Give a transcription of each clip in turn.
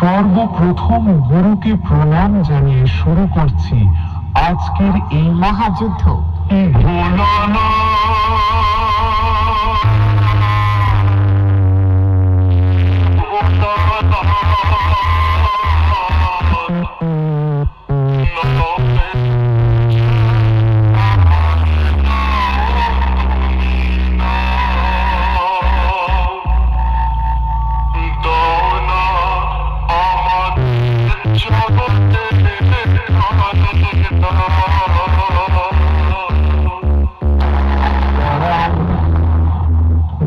সর্বপ্রথম গুরুকে প্রণাম জানিয়ে শুরু করছি আজকের এই মহাযুদ্ধ।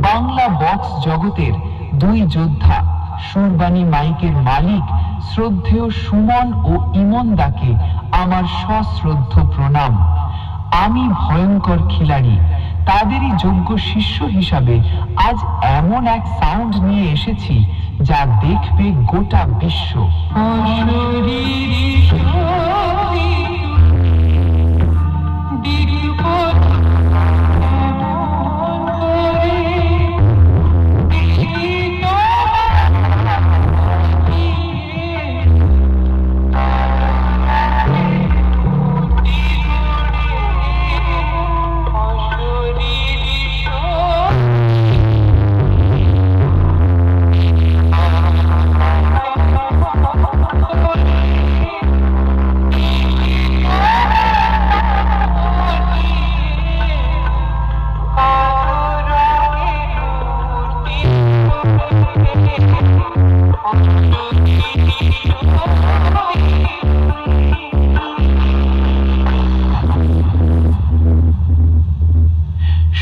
বাংলা বক্স জগতের দুই যোদ্ধা সুরবানী মাইকের মালিক শ্রদ্ধেয় সুমন ও ইমন দাকে আমার সশ্রদ্ধ প্রণাম। আমি ভয়ঙ্কর খিলাড়ি, তাদেরই যোগ্য শিষ্য হিসাবে আজ এমন এক সাউন্ড নিয়ে এসেছি যা দেখবে গোটা বিশ্ব।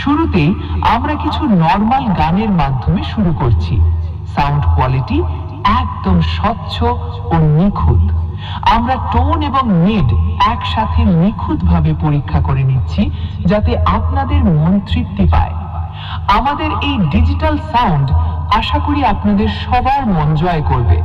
শুরুতেই আমরা কিছু নরমাল গানের মাধ্যমে শুরু করছি। সাউন্ড কোয়ালিটি একদম স্বচ্ছ ও নিখুঁত। আমরা টোন এবং মিড একসাথে নিখুঁতভাবে পরীক্ষা করে নিচ্ছি যাতে আপনাদের মন তৃপ্তি পায়। আমাদের এই ডিজিটাল সাউন্ড আশা করি আপনাদের সবার মন জয় করবে।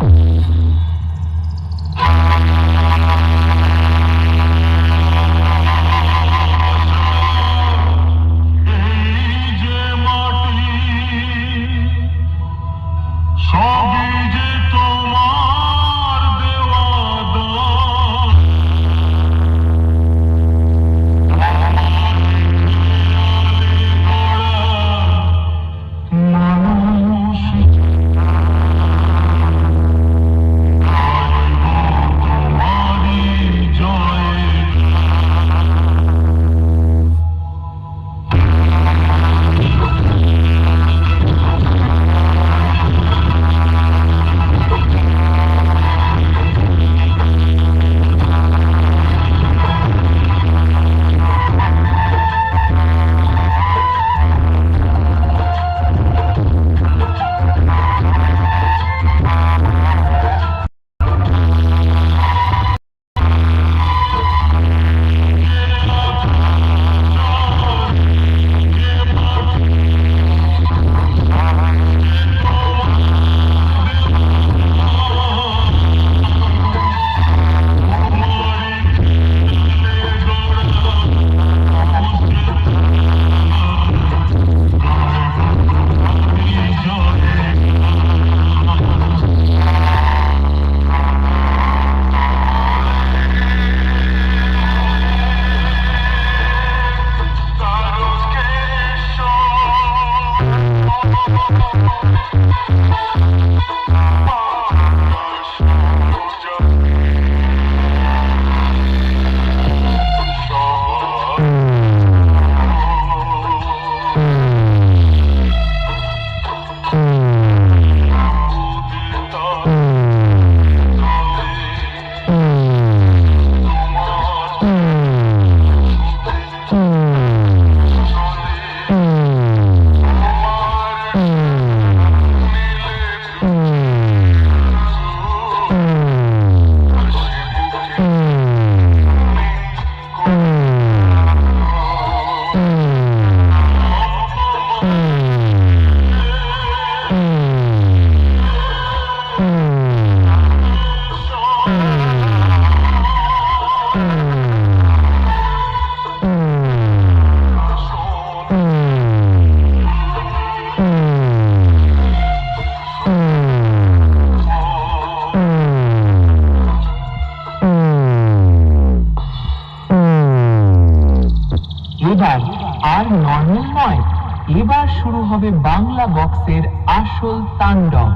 এবার শুরু হবে বাংলা বক্সের আসল তাণ্ডব,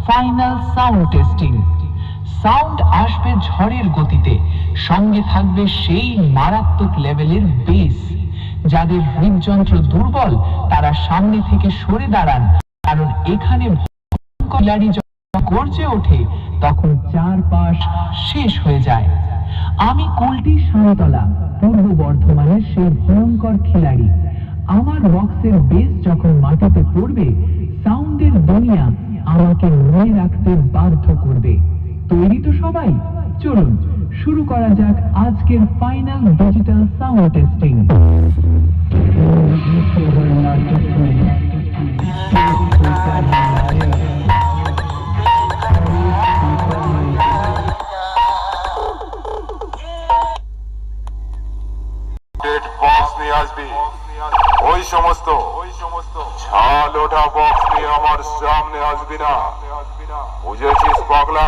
ফাইনাল সাউন্ড টেস্টিং। সাউন্ড আসবে ঝড়ের গতিতে, সঙ্গে থাকবে সেই মারাত্মক লেভেলের বেস। যাদের হৃদযন্ত্র দুর্বল তারা সামনে থেকে সরে দাঁড়ান, কারণ এখানে খিলাড়ি যখন গর্জে ওঠে তখন চারপাশ শেষ হয়ে যায়। আমি কুলটি শান্তলা, পূর্ব বর্ধমানের সেই ভয়ঙ্কর খিলাড়ি। আমার বক্সের বেস যখন মাটিতে পড়বে, সাউন্ডের দুনিয়া আমাকে মনে রাখতে বাধ্য করবে। তৈরি তো সবাই? চলুন শুরু করা যাক আজকের ফাইনাল ডিজিটাল সাউন্ড টেস্টিং। ওই সমস্ত ছাল ওঠা বক্স নিয়ে আমার সামনে আসবি না, বুঝেছিস পাগলা?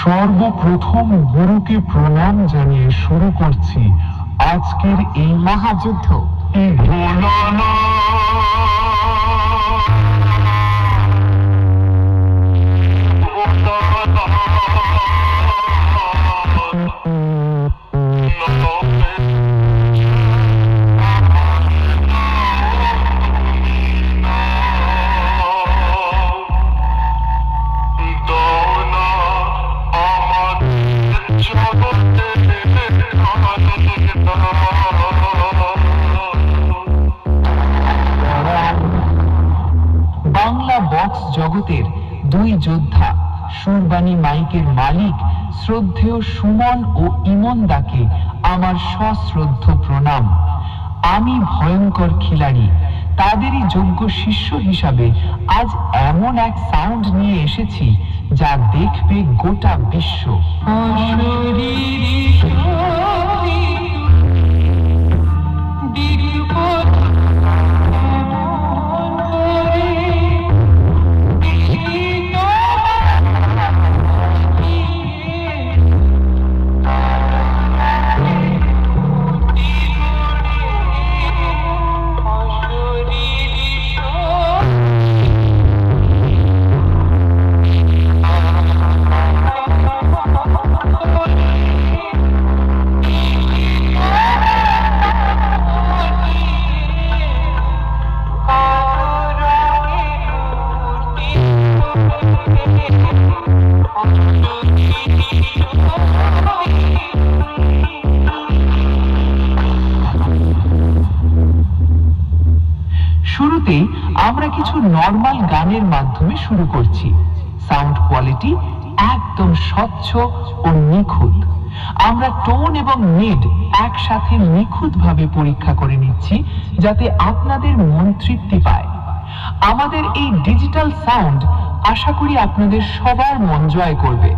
সর্বপ্রথম গুরুকে প্রণাম জানিয়ে শুরু করছি আজকের এই মহাযুদ্ধ। বাংলা বক্স জগতের দুই যোদ্ধা সুরবানী মাইকের মালিক শ্রদ্ধেয় সুমন ও ইমনদাকে আমার সশ্রদ্ধ প্রণাম। আমি ভয়ঙ্কর খিলাড়ি তাদেরই যোগ্য শিষ্য হিসাবে আজ এমন এক সাউন্ড নিয়ে এসেছি যা দেখবে গোটা বিশ্ব। শুরুতেই আমরা কিছু নরমাল গানের মাধ্যমে শুরু করছি। সাউন্ড কোয়ালিটি একদম স্বচ্ছ ও নিখুঁত। আমরা টোন এবং মিড একসাথে নিখুঁতভাবে পরীক্ষা করে নিচ্ছি যাতে আপনাদের মন তৃপ্তি পায়। আমাদের এই ডিজিটাল সাউন্ড আশা করি আপনাদের সবার মন জয় করবে।